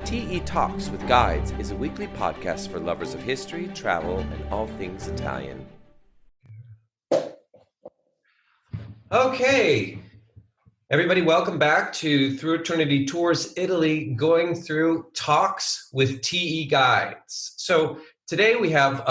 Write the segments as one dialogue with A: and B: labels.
A: TE Talks with Guides is a weekly podcast for lovers of history, travel, and all things Italian. Okay, everybody, welcome back to Through Eternity Tours Italy, going through Talks with TE Guides. So today we have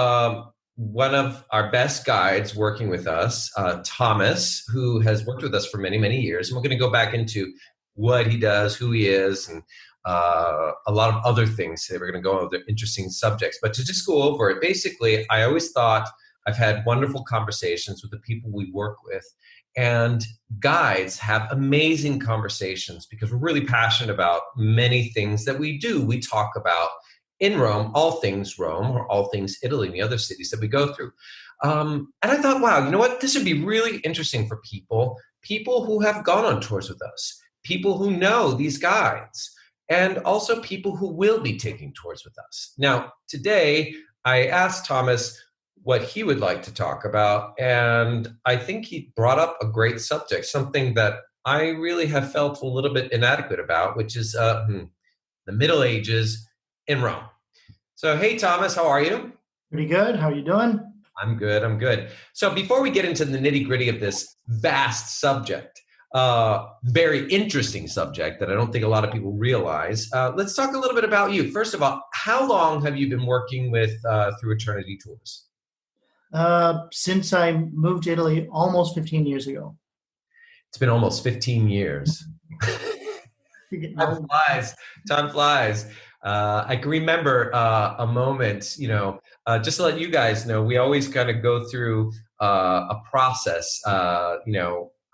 A: one of our best guides working with us, Thomas, who has worked with us for many, many years. And we're going to go back into what he does, who he is, and a lot of other things today. We're going to go over interesting subjects. But to just go over it, basically, I always thought I've had wonderful conversations with the people we work with. And guides have amazing conversations because we're really passionate about many things that we do. We talk about in Rome, all things Rome, or all things Italy and the other cities that we go through. And I thought, wow, you know what? This would be really interesting for people who have gone on tours with us, people who know these guides, and also people who will be taking tours with us. Now, today, I asked Thomas what he would like to talk about, and I think he brought up a great subject, something that I really have felt a little bit inadequate about, which is the Middle Ages in Rome. So, hey, Thomas, how are you?
B: Pretty good. How are you doing?
A: I'm good. So before we get into the nitty-gritty of this vast subject, very interesting subject that I don't think a lot of people realize, let's talk a little bit about you. First of all, how long have you been working with Through Eternity Tours?
B: Since I moved to Italy almost 15 years ago.
A: It's been almost 15 years. Time flies. I can remember a moment, just to let you guys know, we always kind of go through a process.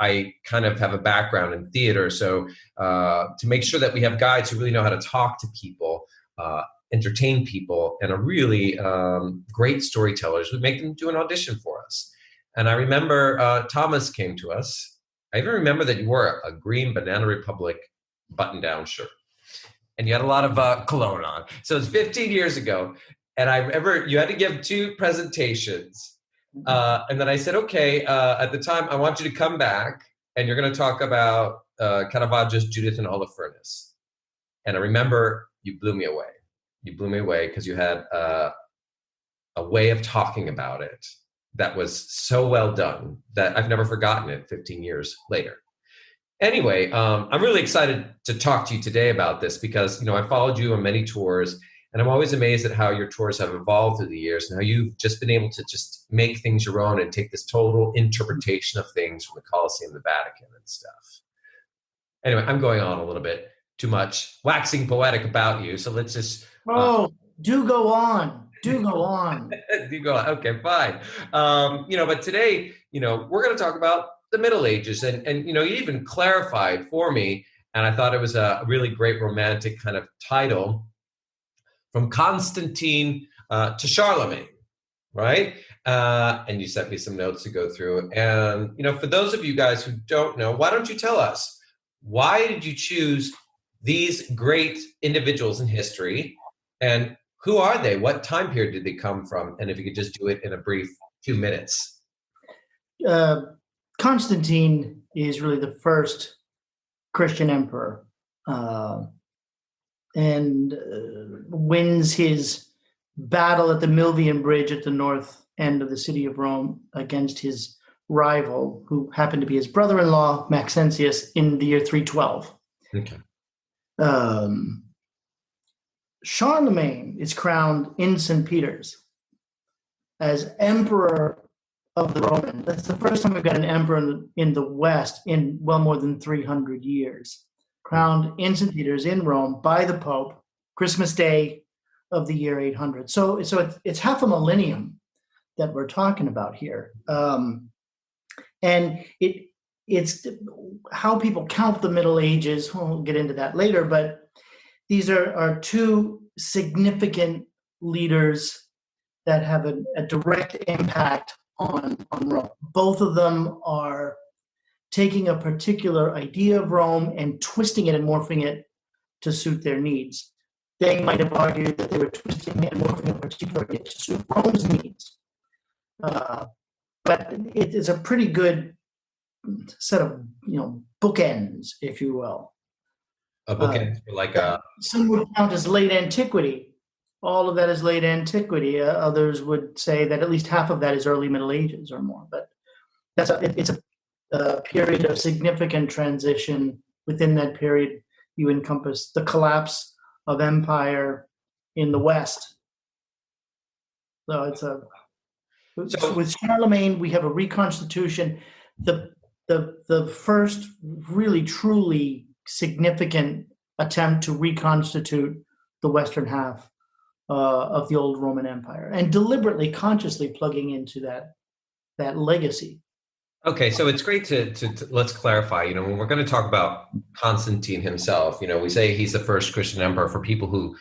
A: I kind of have a background in theater, so to make sure that we have guides who really know how to talk to people, entertain people, and are really great storytellers, we make them do an audition for us. And I remember Thomas came to us. I even remember that you wore a green Banana Republic button-down shirt. And you had a lot of cologne on. So it's 15 years ago. And I remember you had to give 2 presentations. And then I said, okay, at the time, I want you to come back and you're going to talk about Caravaggio's Judith and Holofernes. And I remember you blew me away. You blew me away because you had a way of talking about it that was so well done that I've never forgotten it 15 years later. Anyway, I'm really excited to talk to you today about this because, I followed you on many tours, and I'm always amazed at how your tours have evolved through the years and how you've just been able to just make things your own and take this total interpretation of things from the Colosseum, the Vatican, and stuff. Anyway, I'm going on a little bit too much, waxing poetic about you, so let's just...
B: do go on. Do go on.
A: Do go on. Okay, fine. But today, we're going to talk about the Middle Ages, and you even clarified for me, and I thought it was a really great romantic kind of title, from Constantine to Charlemagne, right? And you sent me some notes to go through. And for those of you guys who don't know, why don't you tell us, why did you choose these great individuals in history, and who are they? What time period did they come from? And if you could just do it in a brief 2 minutes.
B: Constantine is really the first Christian emperor, and wins his battle at the Milvian Bridge at the north end of the city of Rome against his rival, who happened to be his brother-in-law, Maxentius, in the year 312.
A: Okay.
B: Charlemagne is crowned in St. Peter's as emperor of the Romans. That's the first time we've got an emperor in the West in well more than 300 years. Crowned in St. Peter's in Rome by the Pope, Christmas Day of the year 800. So it's half a millennium that we're talking about here. And it's how people count the Middle Ages. We'll get into that later, but these are 2 significant leaders that have a direct impact on Rome. Both of them are taking a particular idea of Rome and twisting it and morphing it to suit their needs. They might have argued that they were twisting it and morphing a particular idea to suit Rome's needs. But it is a pretty good set of bookends, if you will.
A: A bookend for like
B: That
A: a.
B: some would count as late antiquity. All of that is late antiquity. Others would say that at least half of that is early Middle Ages or more. But it's a period of significant transition. Within that period, you encompass the collapse of empire in the West. So
A: So
B: with Charlemagne, we have a reconstitution. The first really truly significant attempt to reconstitute the western half of the old Roman Empire, and deliberately, consciously plugging into that legacy.
A: okay, so it's great to let's clarify. When we're going to talk about Constantine himself, we say he's the first Christian emperor. For people who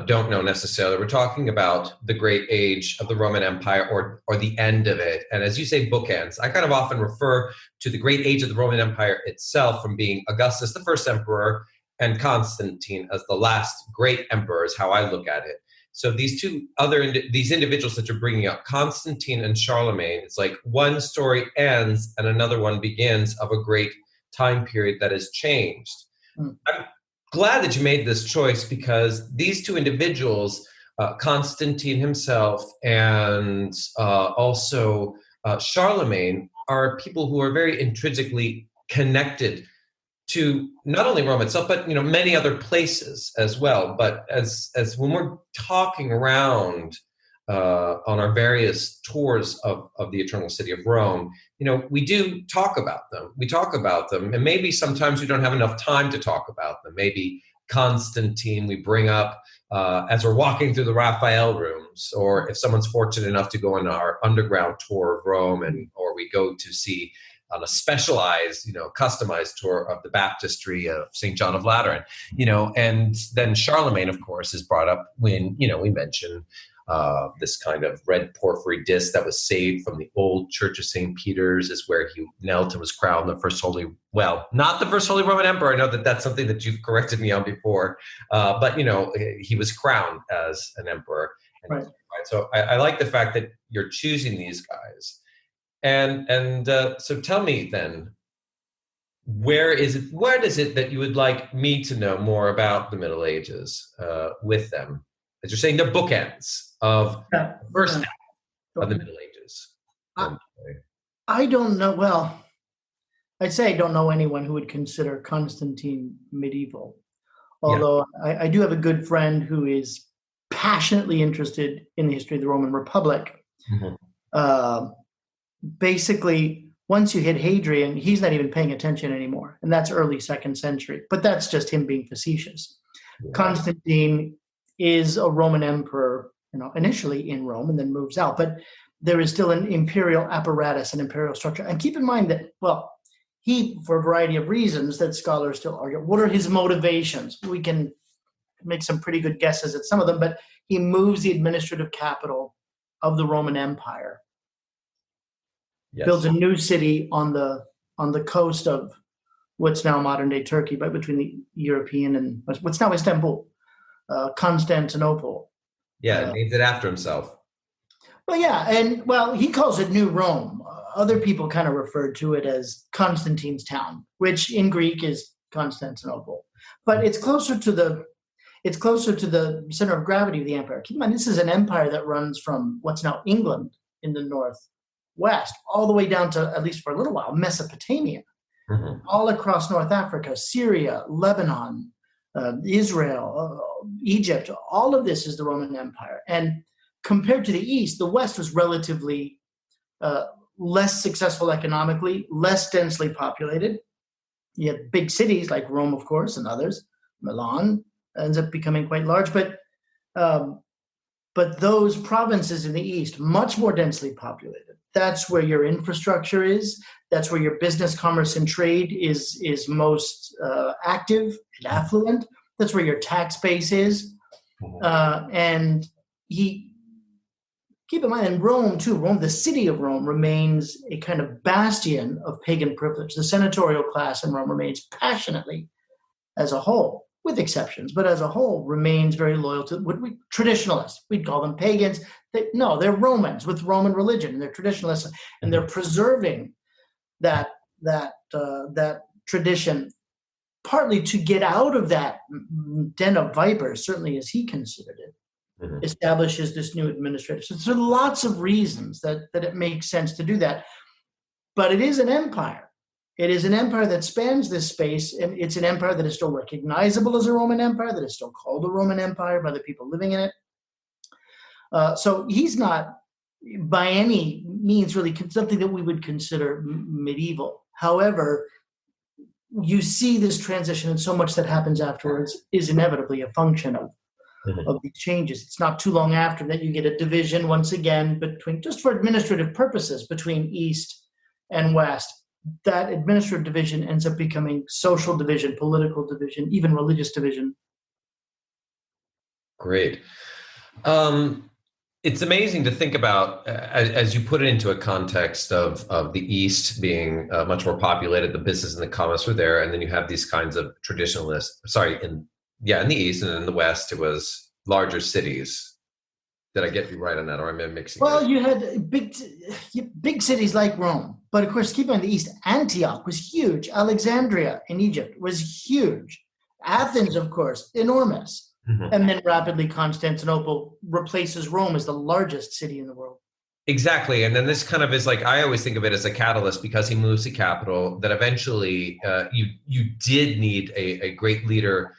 A: don't know necessarily, we're talking about the great age of the Roman Empire, or the end of it. And as you say, bookends. I kind of often refer to the great age of the Roman Empire itself from being Augustus, the first emperor, and Constantine as the last great emperor. Is how I look at it. So these these individuals that you're bringing up, Constantine and Charlemagne, it's like one story ends and another one begins of a great time period that has changed.
B: Mm.
A: I'm glad that you made this choice, because these two individuals, Constantine himself and also Charlemagne, are people who are very intrinsically connected to not only Rome itself, but many other places as well. But as when we're talking around on our various tours of the Eternal City of Rome, we do talk about them. We talk about them, and maybe sometimes we don't have enough time to talk about them. Maybe Constantine we bring up as we're walking through the Raphael rooms, or if someone's fortunate enough to go on our underground tour of Rome, or we go to see on a specialized, customized tour of the baptistry of St. John of Lateran, and then Charlemagne, of course, is brought up when, we mention this kind of red porphyry disc that was saved from the old Church of St. Peter's, is where he knelt and was crowned the first not the first Holy Roman Emperor. I know that that's something that you've corrected me on before, but, he was crowned as an emperor.
B: Right.
A: So I like the fact that you're choosing these guys. And so tell me then, where does it that you would like me to know more about the Middle Ages with them? As you're saying, they're bookends of the first half of the Middle Ages.
B: I don't know. Well, I'd say I don't know anyone who would consider Constantine medieval. Although I do have a good friend who is passionately interested in the history of the Roman Republic.
A: Mm-hmm.
B: Basically, once you hit Hadrian, he's not even paying attention anymore. And that's early 2nd century. But that's just him being facetious. Yeah. Constantine is a Roman emperor, initially in Rome and then moves out. But there is still an imperial apparatus, an imperial structure. And keep in mind that, he, for a variety of reasons that scholars still argue, what are his motivations? We can make some pretty good guesses at some of them, but he moves the administrative capital of the Roman Empire. Yes. Builds a new city on the coast of what's now modern day Turkey, but between the European and what's now Istanbul, Constantinople.
A: Yeah, named it after himself.
B: Well, yeah, and he calls it New Rome. Other people kind of referred to it as Constantine's town, which in Greek is Constantinople. But it's closer to the center of gravity of the empire. Keep in mind, this is an empire that runs from what's now England in the northwest, all the way down to, at least for a little while, Mesopotamia, all across North Africa, Syria, Lebanon, Israel, Egypt. All of this is the Roman Empire. And compared to the East, the West was relatively less successful economically, less densely populated. You had big cities like Rome, of course, and others. Milan ends up becoming quite large, but those provinces in the East, much more densely populated. That's where your infrastructure is. That's where your business, commerce, and trade is most active and affluent. That's where your tax base is. And keep in mind, in Rome, too, the city of Rome remains a kind of bastion of pagan privilege. The senatorial class in Rome remains passionately, as a whole, with exceptions, but as a whole, remains very loyal to traditionalists. We'd call them pagans. They're Romans with Roman religion, and they're traditionalists, and they're preserving that tradition partly to get out of that den of vipers, certainly as he considered it, establishes this new administrator. So there are lots of reasons that it makes sense to do that. But it is an empire. It is an empire that spans this space, and it's an empire that is still recognizable as a Roman empire, that is still called a Roman Empire by the people living in it. So he's not, by any means, really something that we would consider medieval. However, you see this transition, and so much that happens afterwards is inevitably a function of these changes. It's not too long after that you get a division once again between, just for administrative purposes, between East and West. That administrative division ends up becoming social division, political division, even religious division.
A: Great. It's amazing to think about, as you put it into a context of the East being much more populated, the business and the commerce were there, and then you have these kinds of traditionalists. In the East, and in the West, it was larger cities. Did I get you right on that, or am I mixing?
B: Well, you had big cities like Rome, but of course, keep in mind the East. Antioch was huge. Alexandria in Egypt was huge. Athens, of course, enormous. And then rapidly Constantinople replaces Rome as the largest city in the world.
A: Exactly. And then this kind of is like, I always think of it as a catalyst, because he moves the capital, that eventually you did need a great leader.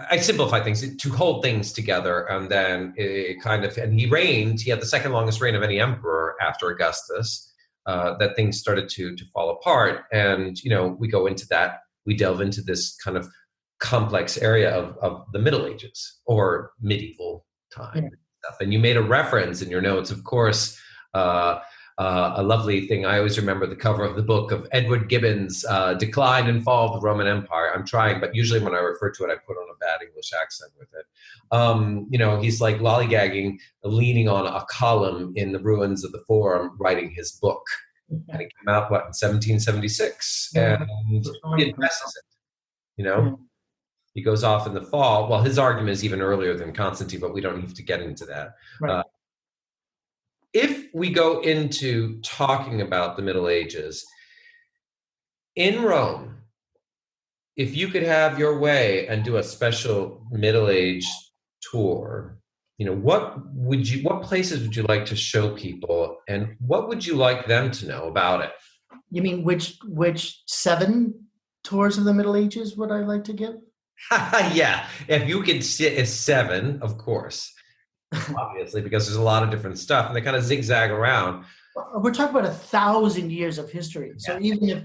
A: I simplify things, to hold things together. And then and he had the second longest reign of any emperor after Augustus, that things started to fall apart. And, we go into that, we delve into this kind of complex area of the Middle Ages or medieval time stuff. And you made a reference in your notes, of course, a lovely thing. I always remember the cover of the book of Edward Gibbon's Decline and Fall of the Roman Empire. I'm trying, but usually when I refer to it, I put on a bad English accent with it. He's like lollygagging, leaning on a column in the ruins of the Forum, writing his book. And it came out, in 1776? And it addresses it, He goes off in the fall. Well, his argument is even earlier than Constantine, but we don't need to get into that.
B: Right.
A: If we go into talking about the Middle Ages, in Rome, if you could have your way and do a special Middle Age tour, what places would you like to show people, and what would you like them to know about it?
B: You mean which 7 tours of the Middle Ages would I like to give?
A: Yeah, if you could sit as 7, of course, obviously, because there's a lot of different stuff, and they kind of zigzag around.
B: We're talking about 1,000 years of history. So even if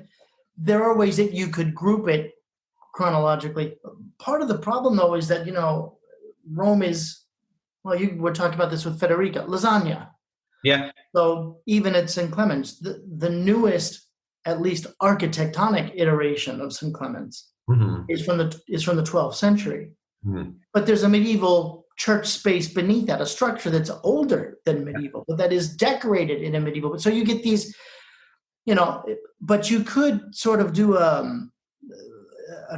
B: there are ways that you could group it chronologically, part of the problem, though, is that, Rome is, we're talking about this with Federica, lasagna.
A: Yeah.
B: So even at St. Clement's, the newest, at least architectonic iteration of St. Clement's is from the 12th century. But there's a medieval church space beneath that, a structure that's older than medieval, but that is decorated in a medieval. So you get these, but you could sort of do a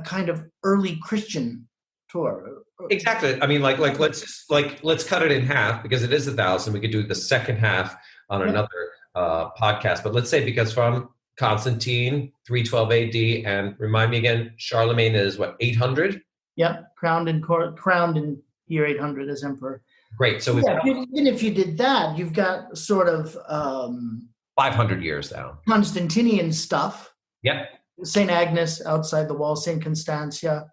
B: kind of early Christian tour.
A: Exactly. I mean, let's cut it in half, because it is 1,000. We could do the second half on another podcast. But let's say, because from Constantine, 312 AD, and remind me again, Charlemagne is what, 800?
B: Yep, crowned in year 800 as emperor.
A: Great. So
B: even if you did that, you've got sort of
A: 500 years now.
B: Constantinian stuff.
A: Yep.
B: St. Agnes outside the wall, St. Constantia,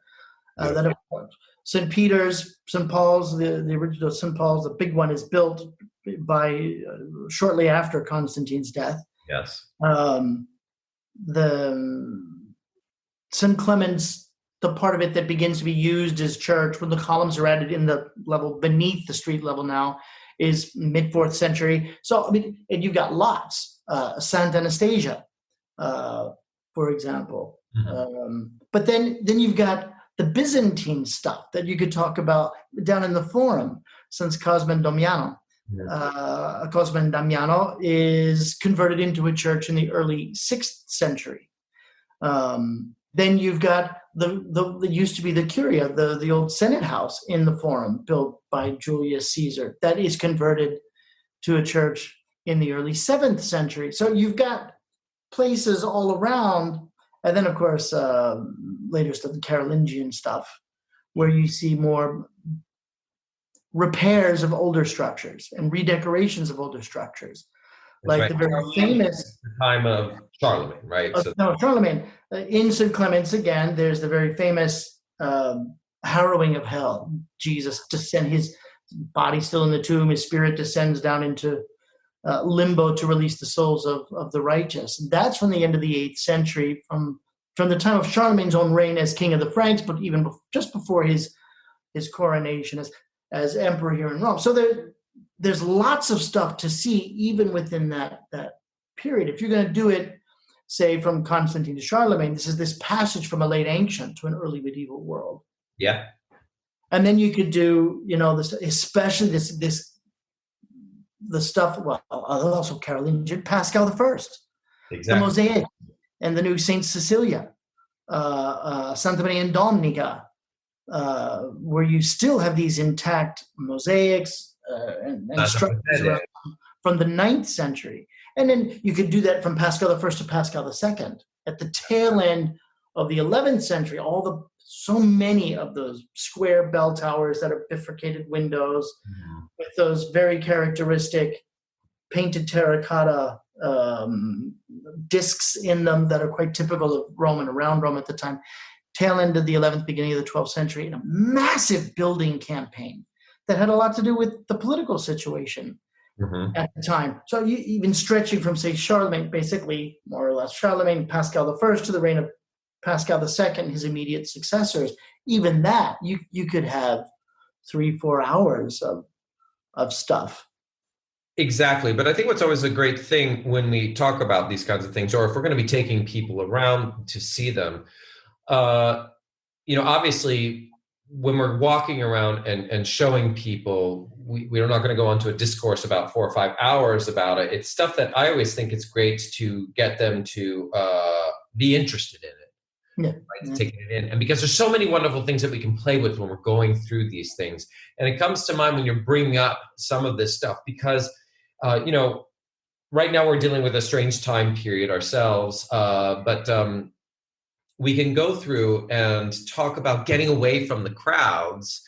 B: St. Peter's, St. Paul's, the original St. Paul's, the big one is built by shortly after Constantine's death.
A: Yes.
B: The St. Clement's, the part of it that begins to be used as church, when the columns are added in the level beneath the street level now, is mid-4th century. So, and you've got lots. Santa Anastasia, for example. But then you've got the Byzantine stuff that you could talk about down in the Forum, since Cosme Damiano. Cosme Damiano is converted into a church in the early 6th century. Then you've got the used to be the Curia, the old Senate house in the Forum, built by Julius Caesar, that is converted to a church in the early 7th century. So you've got places all around, And then, of course, later stuff, the Carolingian stuff, where you see more repairs of older structures and redecorations of older structures.
A: That's
B: Like
A: right.
B: the very
A: Charlemagne,
B: famous,
A: the time of Charlemagne, right? So
B: no, Charlemagne, in St. Clements again, there's the very famous harrowing of hell. Jesus descend, his body still in the tomb, his spirit descends down into limbo to release the souls of the righteous. That's from the end of the 8th century, from the time of Charlemagne's own reign as king of the Franks, but even just before his coronation as emperor here in Rome. So there's lots of stuff to see even within that period. If you're going to do it, say from Constantine to Charlemagne, this is this passage from a late ancient to an early medieval world.
A: yeah,
B: And then you could do, this, especially this the stuff. Well, also Carolingian, Pascal I, the
A: exactly.
B: mosaic, and the new Saint Cecilia, Santa Maria in Dominica, where you still have these intact mosaics and structures around from the 9th century. And then you could do that from Pascal I to Pascal II. At the tail end of the 11th century, so many of those square bell towers that are bifurcated windows with those very characteristic painted terracotta discs in them that are quite typical of Rome and around Rome at the time. Tail end of the 11th, beginning of the 12th century, in a massive building campaign that had a lot to do with the political situation at the time. So you even stretching from, say, Charlemagne, basically, more or less, Charlemagne, Pascal I, to the reign of Pascal II, his immediate successors, even that, you could have 3-4 hours of stuff.
A: Exactly. But I think what's always a great thing when we talk about these kinds of things, or if we're going to be taking people around to see them, obviously when we're walking around and showing people, we're not going to go into a discourse about 4 or 5 hours about it. It's stuff that I always think it's great to get them to be interested in it.
B: Yeah.
A: Right, taking it in. And because there's so many wonderful things that we can play with when we're going through these things. And it comes to mind when you're bringing up some of this stuff, because, right now we're dealing with a strange time period ourselves, but we can go through and talk about getting away from the crowds.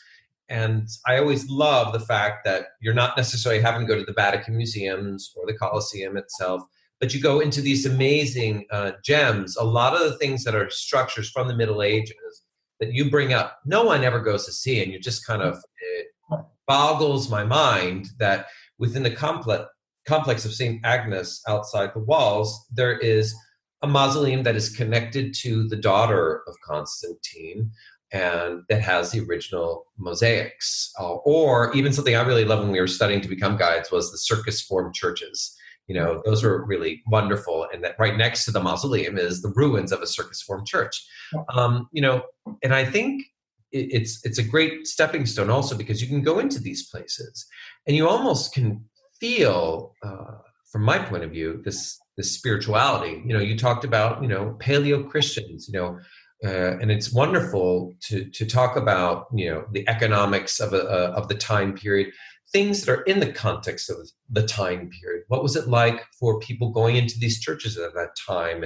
A: And I always love the fact that you're not necessarily having to go to the Vatican museums or the Colosseum itself, but you go into these amazing gems. A lot of the things that are structures from the Middle Ages that you bring up, no one ever goes to see, and you just kind of, it boggles my mind that within the complex of St. Agnes outside the walls, there is a mausoleum that is connected to the daughter of Constantine, and that has the original mosaics. Or even something I really love when we were studying to become guides was the circus form churches. Those were really wonderful. And that right next to the mausoleum is the ruins of a circus form church. And I think it's a great stepping stone also, because you can go into these places and you almost can feel, from my point of view, this spirituality. You talked about, paleo Christians, and it's wonderful to talk about, the economics of the time period, things that are in the context of the time period. What was it like for people going into these churches at that time,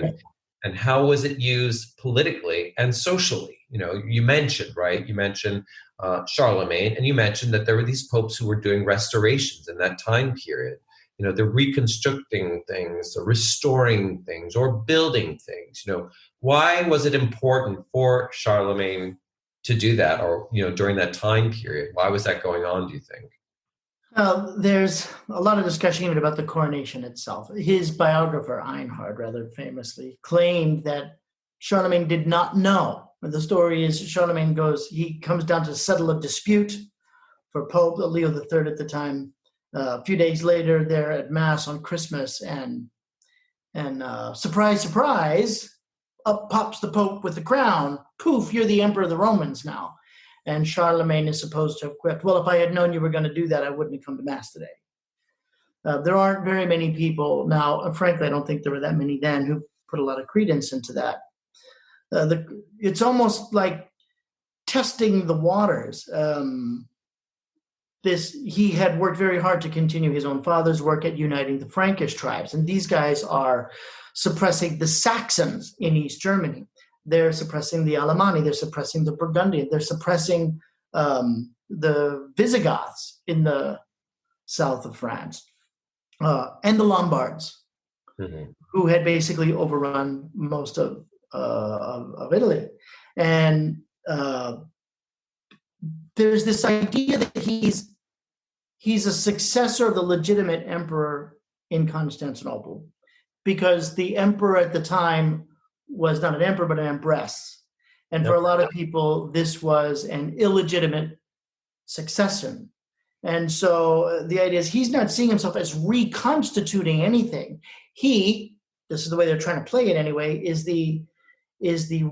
A: and how was it used politically and socially? You mentioned, right? You mentioned Charlemagne, and you mentioned that there were these popes who were doing restorations in that time period. They're reconstructing things, or restoring things, or building things. Why was it important for Charlemagne to do that, or during that time period? Why was that going on, do you think?
B: There's a lot of discussion even about the coronation itself. His biographer, Einhard, rather famously claimed that Charlemagne did not know. The story is Charlemagne he comes down to settle a dispute for Pope Leo III at the time. A few days later, they're at Mass on Christmas, and surprise, surprise, up pops the Pope with the crown. Poof, you're the Emperor of the Romans now. And Charlemagne is supposed to have quipped, well, if I had known you were going to do that, I wouldn't have come to Mass today. There aren't very many people now, frankly, I don't think there were that many then, who put a lot of credence into that. It's almost like testing the waters. He had worked very hard to continue his own father's work at uniting the Frankish tribes. And these guys are suppressing the Saxons in East Germany. They're suppressing the Alemanni. They're suppressing the Burgundian. They're suppressing the Visigoths in the south of France, and the Lombards, who had basically overrun most of Italy. And there's this idea that he's a successor of the legitimate emperor in Constantinople, because the emperor at the time was not an emperor, but an empress. And for a lot of people, this was an illegitimate succession. And so the idea is he's not seeing himself as reconstituting anything. This is the way they're trying to play it anyway, is the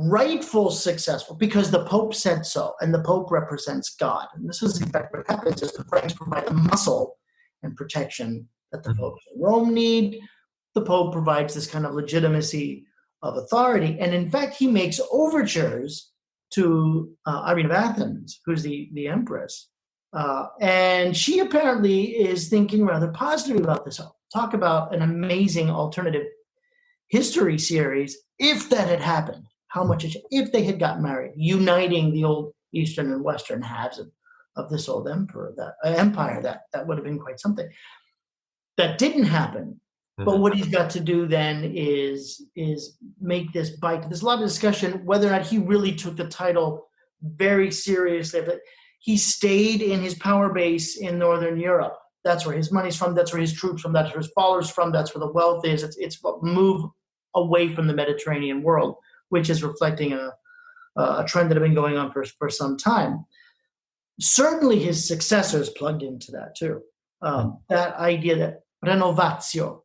B: rightful successful, because the Pope said so, and the Pope represents God. And this is in fact what happens, is the Franks provide the muscle and protection that the popes in Rome need. The Pope provides this kind of legitimacy of authority. And in fact, he makes overtures to Irene of Athens, who's the empress. And she apparently is thinking rather positively about this. Talk about an amazing alternative history series. If that had happened, if they had gotten married, uniting the old Eastern and Western halves of this old empire, that would have been quite something. That didn't happen. But what he's got to do then is make this bite. There's a lot of discussion whether or not he really took the title very seriously. But he stayed in his power base in Northern Europe. That's where his money's from. That's where his troops from. That's where his followers from. That's where the wealth is. It's a move away from the Mediterranean world, which is reflecting a trend that had been going on for some time. Certainly his successors plugged into that too. That idea that renovatio,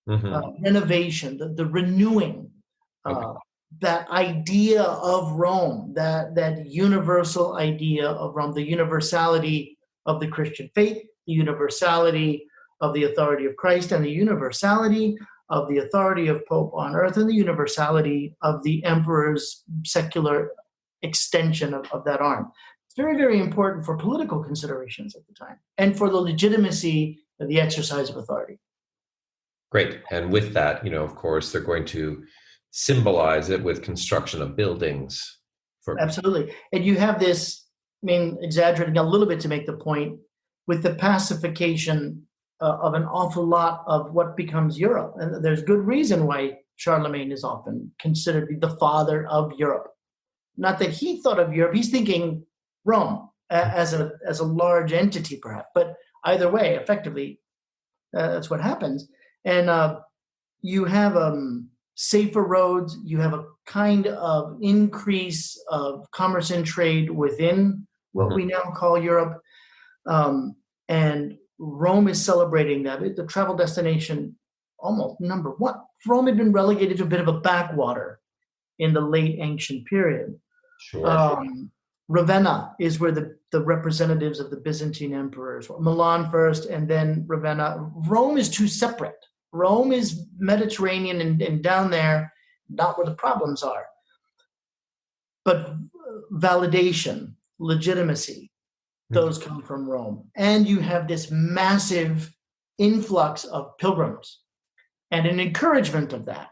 B: renovation, the renewing, that idea of Rome, that universal idea of Rome, the universality of the Christian faith, the universality of the authority of Christ, and the universality of the authority of Pope on earth, and the universality of the emperor's secular extension of that arm. It's very, very important for political considerations at the time, and for the legitimacy of the exercise of authority.
A: Great. And with that, of course, they're going to symbolize it with construction of buildings.
B: Absolutely. And you have this, exaggerating a little bit to make the point, with the pacification of an awful lot of what becomes Europe. And there's good reason why Charlemagne is often considered to be the father of Europe. Not that he thought of Europe, he's thinking Rome as a large entity, perhaps. But either way, effectively, that's what happens. And you have safer roads. You have a kind of increase of commerce and trade within what we now call Europe. And Rome is celebrating that. The travel destination, almost number one. Rome had been relegated to a bit of a backwater in the late ancient period.
A: Sure.
B: Ravenna is where the representatives of the Byzantine emperors were. Milan first, and then Ravenna. Rome is too separate. Rome is Mediterranean and down there, not where the problems are. But validation, legitimacy, those come from Rome. And you have this massive influx of pilgrims and an encouragement of that,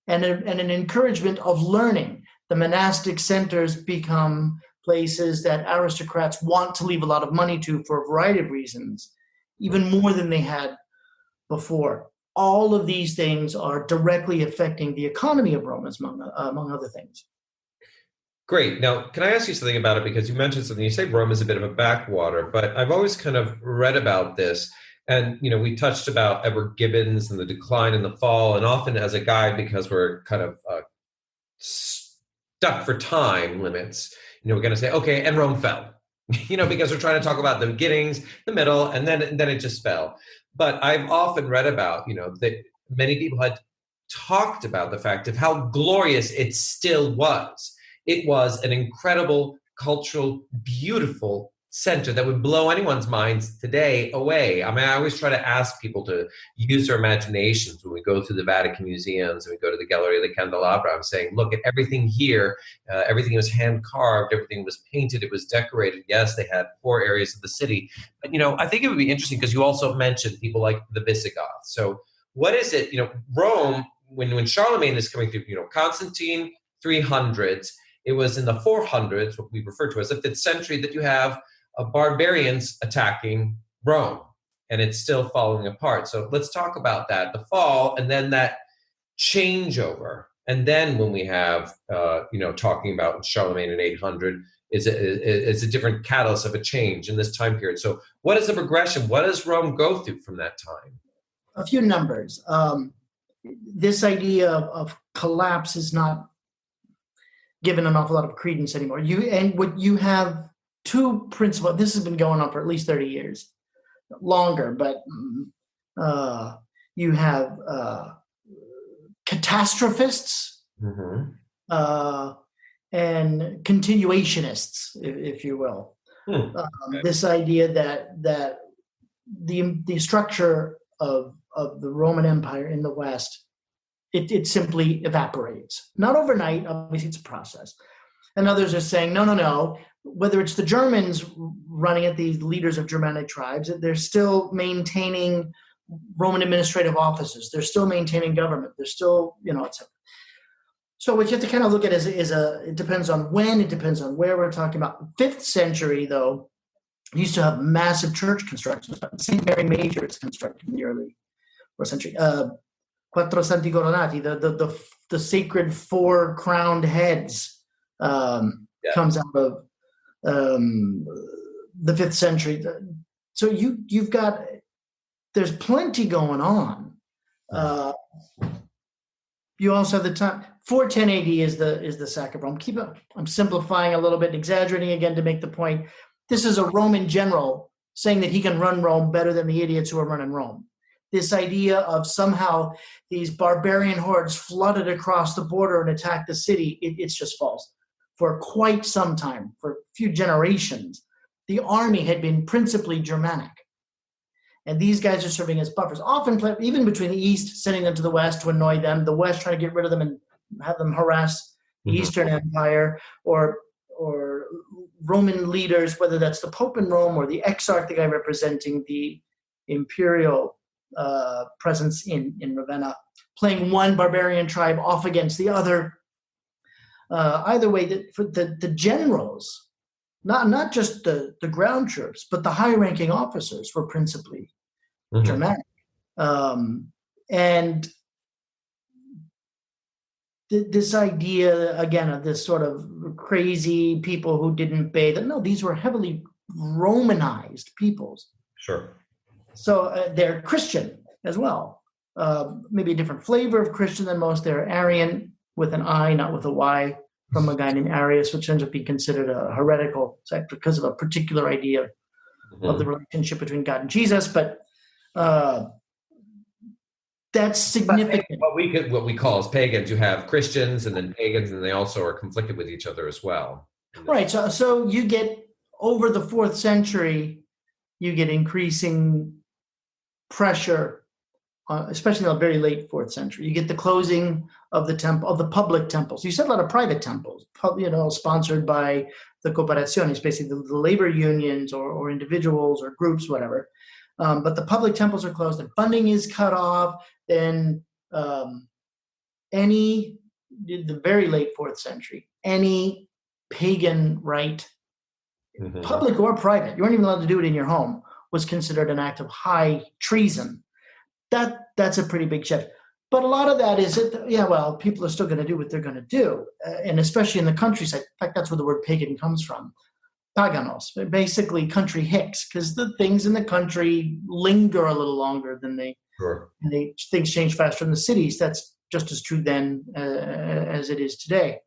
B: and an encouragement of learning. The monastic centers become places that aristocrats want to leave a lot of money to for a variety of reasons, even more than they had before. All of these things are directly affecting the economy of Rome, among other things.
A: Great. Now, can I ask you something about it? Because you mentioned something. You say Rome is a bit of a backwater, but I've always kind of read about this. And, we touched about Edward Gibbons and the decline and the fall, and often as a guide, because we're kind of stuck for time limits, we're going to say, okay, and Rome fell, because we're trying to talk about the beginnings, the middle, and then it just fell. But I've often read about, that many people had talked about the fact of how glorious it still was. It was an incredible, cultural, beautiful center that would blow anyone's minds today away. I always try to ask people to use their imaginations when we go through the Vatican museums and we go to the Galleria of the Candelabra. I'm saying, look at everything here. Everything was hand carved. Everything was painted. It was decorated. Yes, they had 4 areas of the city. But, I think it would be interesting because you also mentioned people like the Visigoths. So what is it? Rome when Charlemagne is coming through, Constantine 300s, it was in the 400s, what we refer to as the 5th century, that you have barbarians attacking Rome, and it's still falling apart. So let's talk about that, the fall, and then that changeover. And then when we have, talking about Charlemagne in 800, is a different catalyst of a change in this time period. So what is the progression? What does Rome go through from that time?
B: A few numbers. This idea of collapse is not given an awful lot of credence anymore. You have two principal. This has been going on for at least 30 years, longer. But you have catastrophists and continuationists, if you will. Okay. This idea that the structure of the Roman Empire in the West, it simply evaporates. Not overnight, obviously it's a process. And others are saying, no. Whether it's the Germans running it, the leaders of Germanic tribes, they're still maintaining Roman administrative offices. They're still maintaining government. They're still, etc. So what you have to kind of look at it depends on when, it depends on where we're talking about. 5th century, though, used to have massive church constructions. St. Mary Major is constructed in the early 4th century. Quattro Santi Coronati, the sacred 4 crowned heads, comes out of the 5th century. So you've got, there's plenty going on. You also have the time. 410 AD is the sack of Rome. I'm simplifying a little bit, exaggerating again to make the point. This is a Roman general saying that he can run Rome better than the idiots who are running Rome. This idea of somehow these barbarian hordes flooded across the border and attacked the city, it's just false. For quite some time, for a few generations, the army had been principally Germanic. And these guys are serving as buffers, often even between the East, sending them to the West to annoy them, the West trying to get rid of them and have them harass the Eastern Empire, or Roman leaders, whether that's the Pope in Rome or the exarch, the guy representing the imperial presence in Ravenna, playing one barbarian tribe off against the other. Either way, for the generals, not just the ground troops, but the high-ranking officers were principally Germanic. And this idea, again, of this sort of crazy people who didn't bathe, no, these were heavily Romanized peoples.
A: Sure.
B: So they're Christian as well. Maybe a different flavor of Christian than most. They're Arian with an I, not with a Y, from a guy named Arius, which ends up being considered a heretical sect because of a particular idea of the relationship between God and Jesus. But that's significant.
A: What we call as pagans, you have Christians and then pagans, and they also are conflicted with each other as well.
B: Right. So you get, over the 4th century, you get increasing pressure, especially in the very late 4th century. You get the closing of the public temples. You said a lot of private temples, sponsored by the cooperaciones, basically the labor unions or individuals or groups, whatever. But the public temples are closed and funding is cut off. Then the very late 4th century, any pagan rite, public or private, you weren't even allowed to do it in your home, was considered an act of high treason. That's a pretty big shift. But a lot of that is, people are still going to do what they're going to do. And especially in the countryside. In fact, that's where the word pagan comes from. Paganos, basically country hicks, because the things in the country linger a little longer than things change faster in the cities. That's just as true then as it is today.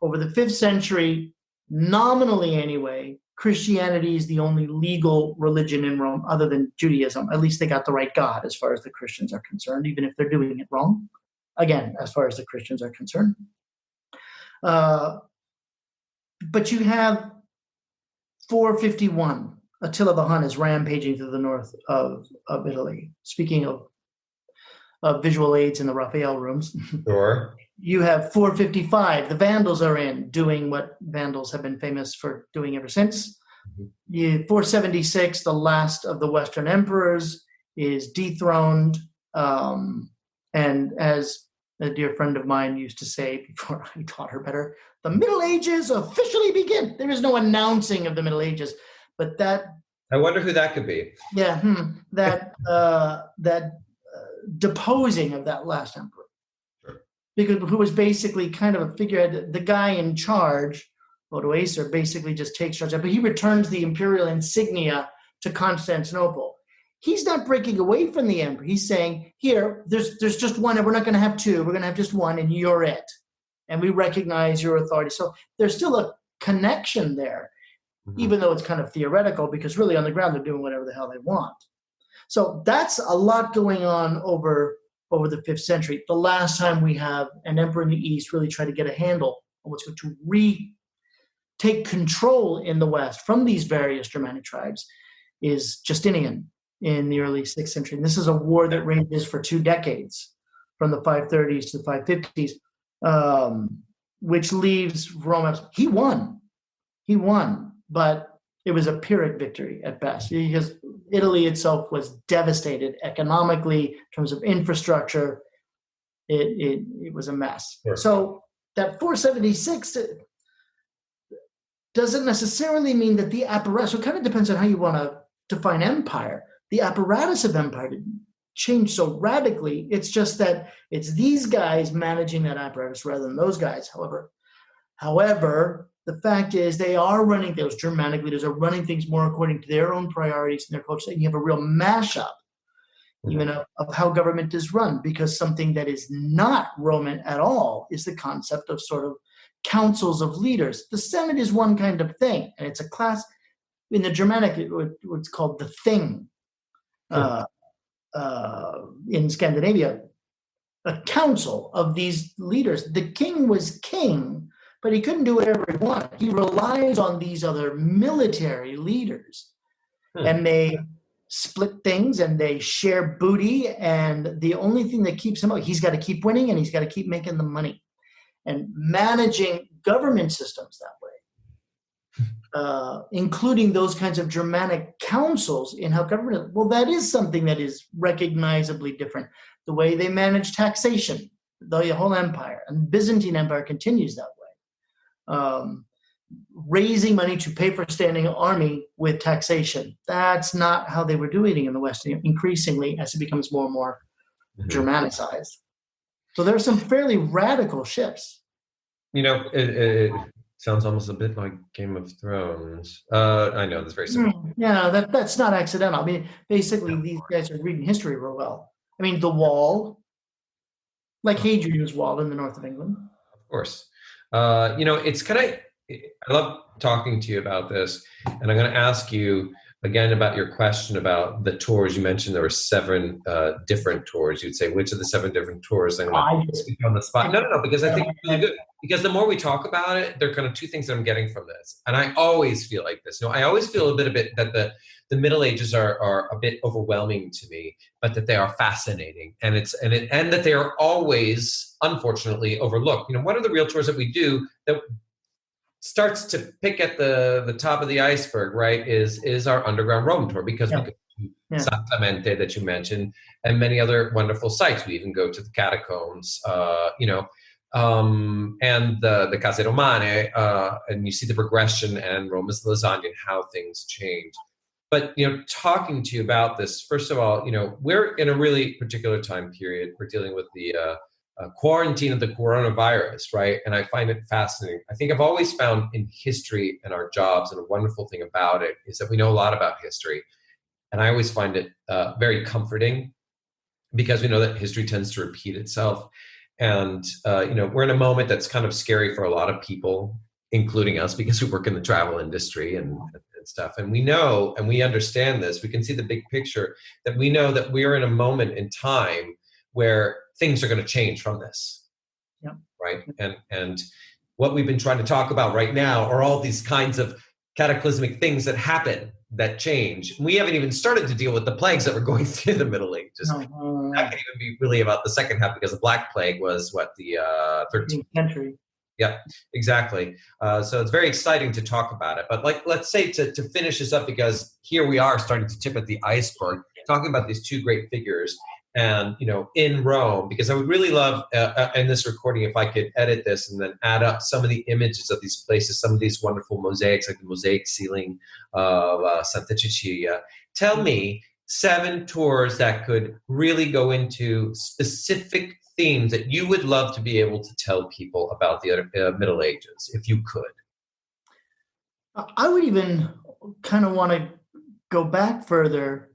B: Over the 5th century, nominally anyway, Christianity is the only legal religion in Rome other than Judaism. At least they got the right God as far as the Christians are concerned, even if they're doing it wrong. Again, as far as the Christians are concerned. But you have 451, Attila the Hun is rampaging through the north of Italy. Speaking of visual aids in the Raphael rooms.
A: Sure.
B: You have 455, the Vandals are in, doing what Vandals have been famous for doing ever since. 476, the last of the Western emperors, is dethroned. And as a dear friend of mine used to say before I taught her better, the Middle Ages officially begin. There is no announcing of the Middle Ages, but that,
A: I wonder who that could be.
B: yeah, that deposing of that last emperor,
A: Sure.
B: because who was basically kind of a figurehead, the guy in charge, Odoacer, basically just takes charge, but he returns the imperial insignia to Constantinople. He's not breaking away from the emperor. He's saying, here, there's just one, and we're not going to have two. We're going to have just one, and you're it. And we recognize your authority. So there's still a connection there, even though it's kind of theoretical, because really on the ground, they're doing whatever the hell they want. So that's a lot going on over the 5th century. The last time we have an emperor in the East really try to get a handle on what's going to take control in the West from these various Germanic tribes is Justinian in the early 6th century. And this is a war that ranges for 2 decades, from the 530s to the 550s, which leaves Rome. He won, but it was a Pyrrhic victory at best, because Italy itself was devastated economically in terms of infrastructure. It was a mess. Sure. So that 476 doesn't necessarily mean that the apparatus, so it kind of depends on how you want to define empire. The apparatus of empire didn't change so radically. It's just that it's these guys managing that apparatus rather than those guys. However, the fact is they are running, those Germanic leaders are running things more according to their own priorities and their culture. And you have a real mashup, even of how government is run, because something that is not Roman at all is the concept of sort of councils of leaders. The Senate is one kind of thing, and it's a class. In the Germanic, it's called the thing. In Scandinavia, a council of these leaders. The king was king, but he couldn't do whatever he wanted. He relies on these other military leaders, and they split things and they share booty. And the only thing that keeps him up, he's got to keep winning and he's got to keep making the money. And managing government systems that way, including those kinds of Germanic councils in how government, well, that is something that is recognizably different. The way they manage taxation, the whole empire, and Byzantine Empire continues that way. Raising money to pay for a standing army with taxation. That's not how they were doing it in the West, increasingly as it becomes more and more Germanicized. So there are some fairly radical shifts.
A: It sounds almost a bit like Game of Thrones. I know, that's very simple.
B: Yeah, that's not accidental. I mean, basically, these guys are reading history real well. I mean, the Wall, like Hadrian's Wall in the north of England.
A: Of course. It's kind of, I love talking to you about this, and I'm going to ask you again about your question about the tours. You mentioned there were 7 different tours. You'd say, which of the 7 different tours? I'm going to speak on the spot. No, because I think it's really good. Because the more we talk about it, there are kind of 2 things that I'm getting from this. And I always feel like this. I always feel a bit that the Middle Ages are a bit overwhelming to me, but that they are fascinating. And that they are always, unfortunately, overlooked. One of the real tours that we do that starts to pick at the top of the iceberg, right, is our Underground Rome tour, because we go to San Clemente that you mentioned, and many other wonderful sites. We even go to the catacombs, and the Case Romane, and you see the progression and Roma's lasagna and how things change. But, talking to you about this, first of all, we're in a really particular time period. We're dealing with the quarantine of the coronavirus, right? And I find it fascinating. I think I've always found in history and our jobs, and a wonderful thing about it is that we know a lot about history. And I always find it very comforting, because we know that history tends to repeat itself. And, we're in a moment that's kind of scary for a lot of people, including us, because we work in the travel industry and stuff. And we know, and we understand this, we can see the big picture, that we know that we're in a moment in time where things are going to change from this.
B: Yeah.
A: Right. And what we've been trying to talk about right now are all these kinds of cataclysmic things that happen, that change. We haven't even started to deal with the plagues that were going through the Middle Ages. That can even be really about the second half, because the Black Plague was the 13th
B: century.
A: Yeah, exactly. So it's very exciting to talk about it. But let's say to finish this up, because here we are starting to tip at the iceberg, talking about these 2 great figures. and in Rome, because I would really love in this recording if I could edit this and then add up some of the images of these places, some of these wonderful mosaics, like the mosaic ceiling of Santa Cecilia. Tell me 7 tours that could really go into specific themes that you would love to be able to tell people about the Middle Ages, if you could.
B: I would even kind of want to go back further,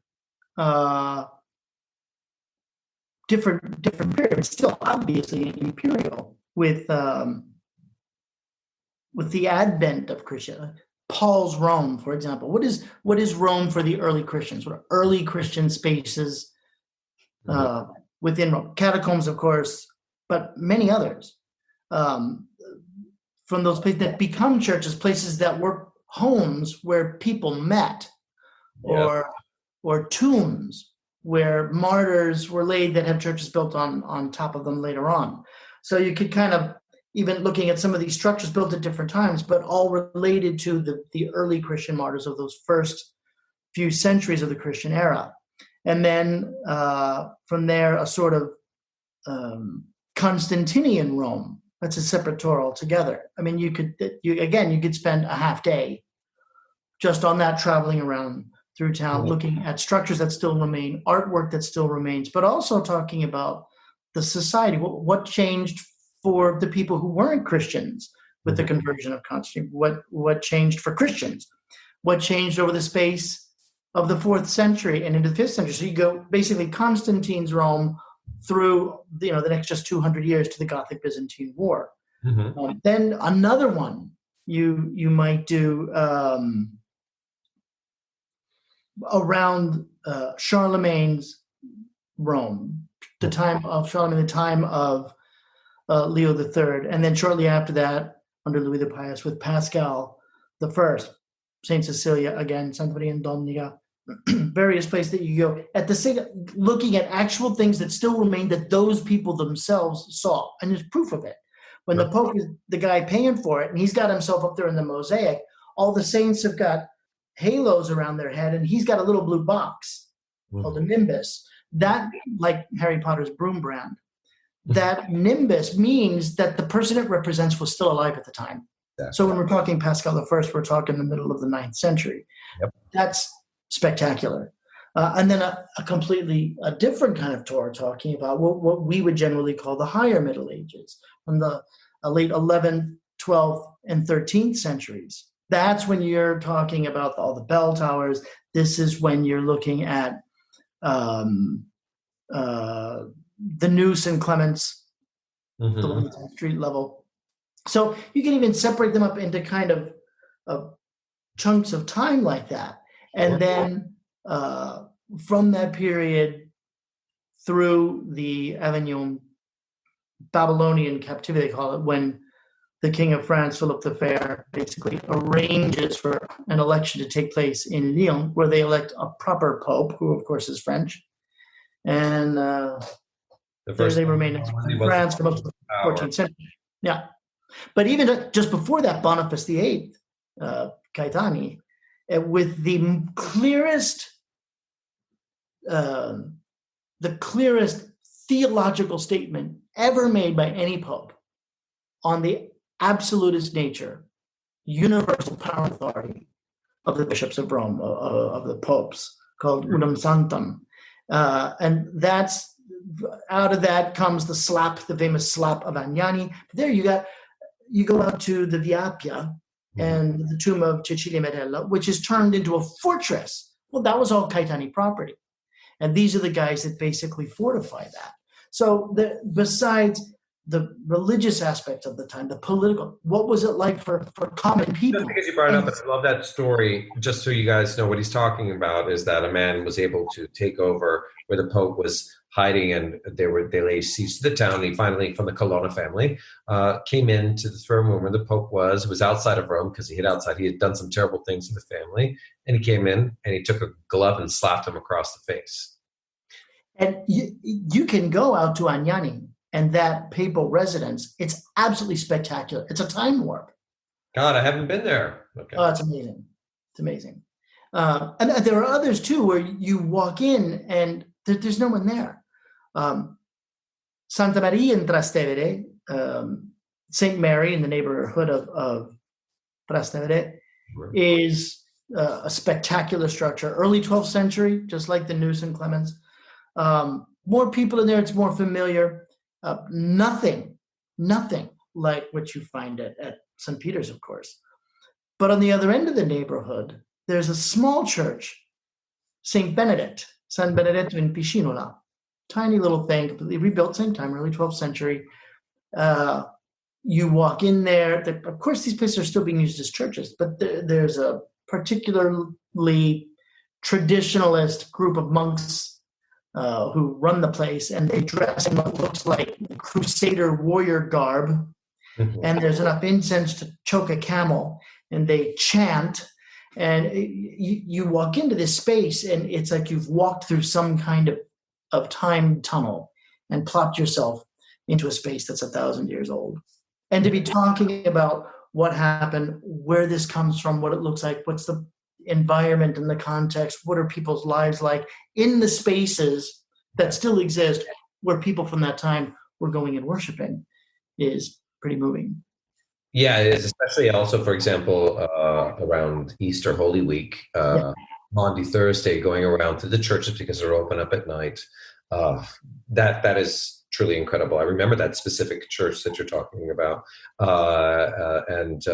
B: different periods, still obviously imperial, with the advent of Christianity. Paul's Rome, for example. What is Rome for the early Christians? What are early Christian spaces within Rome? Catacombs, of course, but many others. From those places that become churches, places that were homes where people met, or tombs where martyrs were laid that have churches built on top of them later on. So you could kind of, even looking at some of these structures built at different times, but all related to the early Christian martyrs of those first few centuries of the Christian era. And then from there, a sort of Constantinian Rome. That's a separate tour altogether. I mean, you could spend a half day just on that, traveling around through town, looking at structures that still remain, artwork that still remains, but also talking about the society. What changed for the people who weren't Christians with the conversion of Constantine? What changed for Christians? What changed over the space of the 4th century and into the 5th century? So you go basically Constantine's Rome through the next just 200 years to the Gothic Byzantine War. Then another one you might do around Charlemagne's Rome, the time of Charlemagne, the time of Leo III, and then shortly after that, under Louis the Pious, with Pascal I, Saint Cecilia again, Santa Maria in Donega, various places that you go at the same, looking at actual things that still remain that those people themselves saw, and there's proof of it. When the Pope is the guy paying for it, and he's got himself up there in the mosaic, all the saints have got halos around their head, and he's got a little blue box called a nimbus. That, like Harry Potter's broom brand, that nimbus means that the person it represents was still alive at the time. Yeah. So when we're talking Pascal I, we're talking the middle of the 9th century. Yep. That's spectacular. And then a completely different kind of tour, talking about what we would generally call the higher Middle Ages, from the late 11th, 12th, and 13th centuries. That's when you're talking about all the bell towers. This is when you're looking at the new St. Clement's, the ones at street level. So you can even separate them up into kind of chunks of time like that. And then from that period through the Avignon Babylonian captivity, they call it, when the King of France, Philip the Fair, basically arranges for an election to take place in Lyon, where they elect a proper pope, who of course is French. And they remain in France for most of the 14th century. Yeah. But even just before that, Boniface VIII, Caetani, with the clearest theological statement ever made by any pope on the absolutist nature, universal power and authority of the bishops of Rome, of the popes, called Unum Sanctam. And that's, out of that comes the famous slap of Agnani. But there you go out to the Via Appia and the tomb of Cecilia Medella, which is turned into a fortress. Well, that was all Caetani property. And these are the guys that basically fortify that. So besides the religious aspect of the time, the political, what was it like for common people?
A: Just because you brought it up, I love that story. Just so you guys know what he's talking about, is that a man was able to take over where the Pope was hiding, and they laid siege to the town. And he finally, from the Colonna family, came into the throne room where the Pope was outside of Rome, because he hid outside. He had done some terrible things to the family, and he came in and he took a glove and slapped him across the face.
B: And you can go out to Agnani and that papal residence. It's absolutely spectacular. It's a time warp.
A: God, I haven't been there. Okay.
B: Oh, it's amazing. It's amazing. And there are others too, where you walk in and there's no one there. Um, Santa Maria in Trastevere, St. Mary in the neighborhood of Trastevere,
A: Right.
B: is a spectacular structure. Early 12th century, just like the new St. Clements. More people in there, it's more familiar. Nothing like what you find at St. Peter's, of course. But on the other end of the neighborhood, there's a small church, St. Benedict, San Benedetto in Piscinola. Tiny little thing, completely rebuilt, same time, early 12th century. You walk in there. Of course, these places are still being used as churches, but there's a particularly traditionalist group of monks who run the place, and they dress in what looks like crusader warrior garb.
A: Mhm.
B: And there's enough incense to choke a camel, and they chant. And you walk into this space, and it's like you've walked through some kind of time tunnel and plopped yourself into a space that's 1,000 years old. And to be talking about what happened, where this comes from, what it looks like, what's the environment and the context, what are people's lives like in the spaces that still exist where people from that time were going and worshiping, is pretty moving.
A: Yeah, it is, especially also, for example, around Easter Holy Week,
B: Yeah.
A: Maundy Thursday, going around to the churches because they're open up at night. That is truly incredible. I remember that specific church that you're talking about, and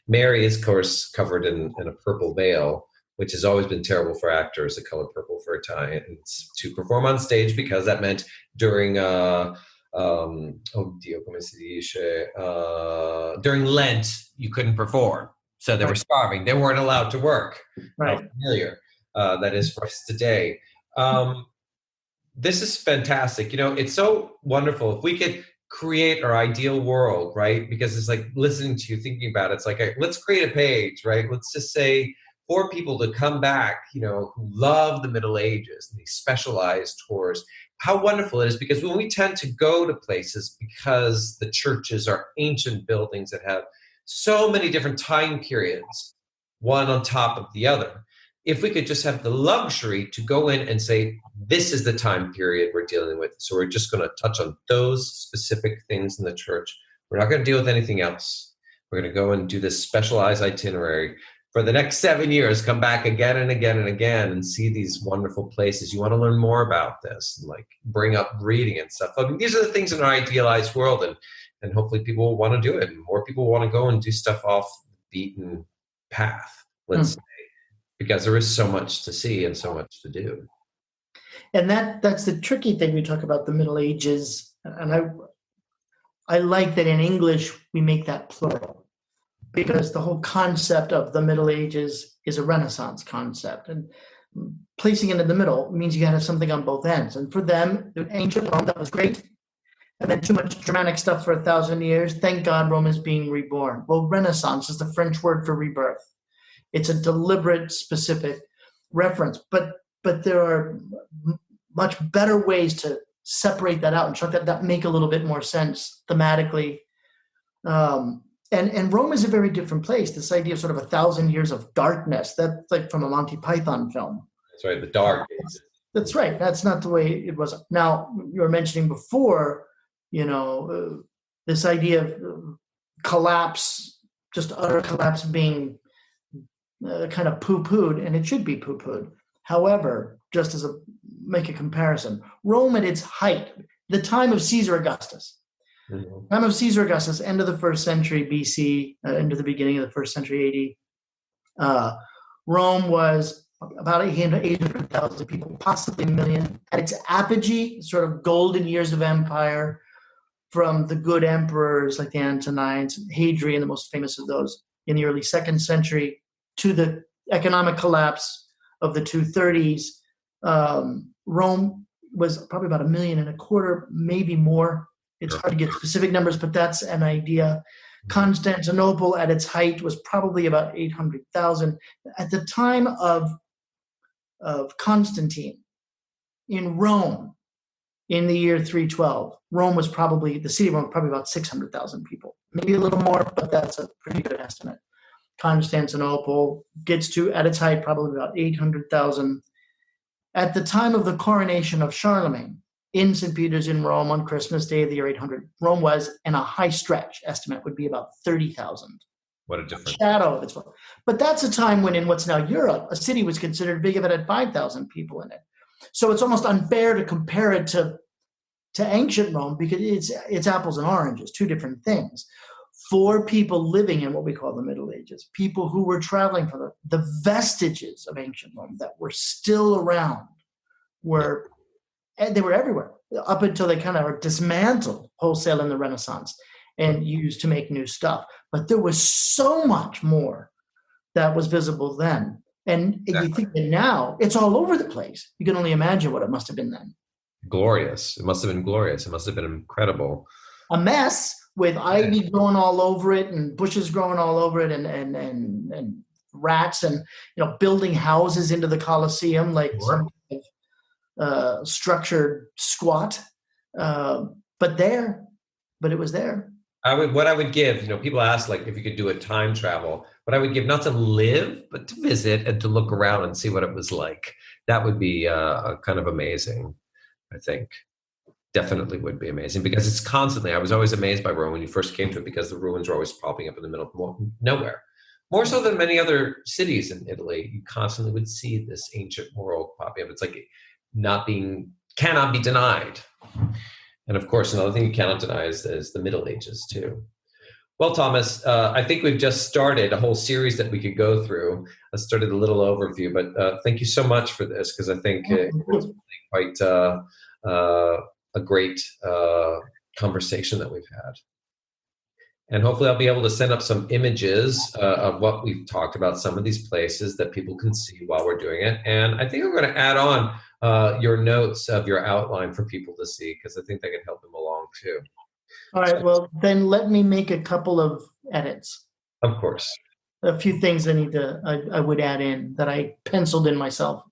A: Mary is, of course, covered in a purple veil, which has always been terrible for actors, the color purple for Italians to perform on stage, because that meant during oddio, come si dice? During Lent, you couldn't perform. So they were starving. They weren't allowed to work. How
B: Right.
A: familiar that is for us today. This is fantastic. You know, it's so wonderful. If we could create our ideal world, right? Because it's like listening to you, thinking about it, it's like, let's create a page, right? Let's just say for people to come back, you know, who love the Middle Ages and these specialized tours. How wonderful it is, because when we tend to go to places, because the churches are ancient buildings that have so many different time periods, one on top of the other. If we could just have the luxury to go in and say, this is the time period we're dealing with, so we're just going to touch on those specific things in the church. We're not going to deal with anything else. We're going to go and do this specialized itinerary for the next 7 years, come back again and again and again and see these wonderful places. You want to learn more about this, and like bring up reading and stuff. I mean, these are the things in our idealized world, and hopefully people will want to do it, and more people want to go and do stuff off the beaten path, let's say, because there is so much to see and so much to do.
B: And that's the tricky thing. We talk about the Middle Ages, and I like that in English we make that plural, because the whole concept of the Middle Ages is a Renaissance concept, and placing it in the middle means you got to have something on both ends. And for them, the ancient Rome, that was great, and then too much Germanic stuff for 1,000 years. Thank God Rome is being reborn. Well, Renaissance is the French word for rebirth. It's a deliberate, specific reference, but there are much better ways to separate that out and try that make a little bit more sense thematically. And Rome is a very different place. This idea of sort of 1,000 years of darkness, that's like from a Monty Python film.
A: That's right, the dark ages.
B: That's right. That's not the way it was. Now, you were mentioning before, this idea of collapse, just utter collapse being kind of poo-pooed, and it should be poo-pooed. However, just as make a comparison, Rome at its height, the time of Caesar Augustus, time of Caesar Augustus, end of the 1st century BC, into the beginning of the 1st century AD, Rome was about 800,000 people, possibly a million. At its apogee, sort of golden years of empire, from the good emperors like the Antonines, Hadrian, the most famous of those, in the early 2nd century, to the economic collapse of the 230s, Rome was probably about 1.25 million, maybe more. It's hard to get specific numbers, but that's an idea. Constantinople at its height was probably about 800,000. At the time of Constantine in Rome, in the year 312, the city of Rome was probably about 600,000 people, maybe a little more, but that's a pretty good estimate. Constantinople gets to, at its height, probably about 800,000. At the time of the coronation of Charlemagne, in St. Peter's in Rome on Christmas Day of the year 800. Rome was, and a high stretch estimate would be about 30,000.
A: What a difference.
B: Shadow of its. But that's a time when in what's now Europe, a city was considered big if it had 5,000 people in it. So it's almost unfair to compare it to ancient Rome because it's apples and oranges, two different things. For people living in what we call the Middle Ages, people who were traveling for the vestiges of ancient Rome that were still around they were everywhere up until they kind of were dismantled wholesale in the Renaissance and used to make new stuff. But there was so much more that was visible then. And you think that now it's all over the place. You can only imagine what it must have been then.
A: Glorious. It must have been glorious. It must have been incredible.
B: A mess with ivy growing all over it and bushes growing all over it and rats and building houses into the Colosseum like some kind of structured squat. But it was there.
A: What I would give, people ask like if you could do a time travel, what I would give, not to live, but to visit and to look around and see what it was like. That would be kind of amazing, I think. Definitely would be amazing because it's constantly, I was always amazed by Rome when you first came to it because the ruins were always popping up in the middle of nowhere. More so than many other cities in Italy, you constantly would see this ancient world popping up. It's like cannot be denied. And of course, another thing you cannot deny is the Middle Ages too. Well, Thomas, I think we've just started a whole series that we could go through. I started a little overview, but thank you so much for this because I think it's quite a great conversation that we've had. And hopefully I'll be able to send up some images of what we've talked about, some of these places that people can see while we're doing it. And I think I'm going to add on your notes of your outline for people to see because I think that could help them along too.
B: All right, well, then let me make a couple of edits.
A: Of course.
B: A few things I would add in that I penciled in myself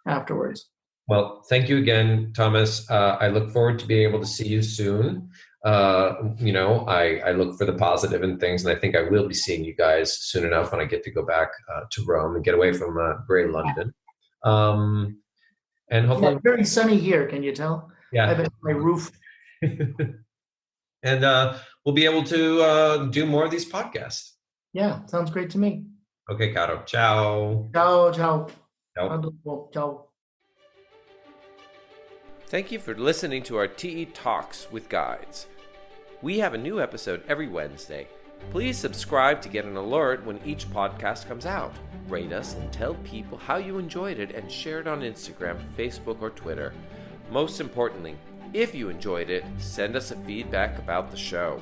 B: afterwards.
A: Well, thank you again, Thomas. I look forward to being able to see you soon. I look for the positive in things, and I think I will be seeing you guys soon enough when I get to go back to Rome and get away from gray London. And hopefully,
B: it's very sunny here. Can you tell?
A: Yeah,
B: I've been on my roof.
A: And we'll be able to do more of these podcasts.
B: Yeah, sounds great to me.
A: Okay, Caro. Ciao.
B: Ciao, ciao.
A: Ciao.
B: Ciao.
C: Thank you for listening to our TE Talks with Guides. We have a new episode every Wednesday. Please subscribe to get an alert when each podcast comes out. Rate us and tell people how you enjoyed it and share it on Instagram, Facebook, or Twitter. Most importantly, if you enjoyed it, send us a feedback about the show.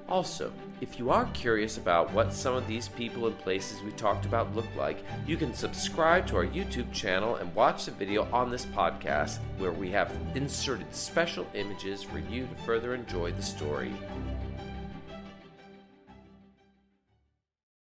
C: Also, if you are curious about what some of these people and places we talked about look like, you can subscribe to our YouTube channel and watch the video on this podcast where we have inserted special images for you to further enjoy the story.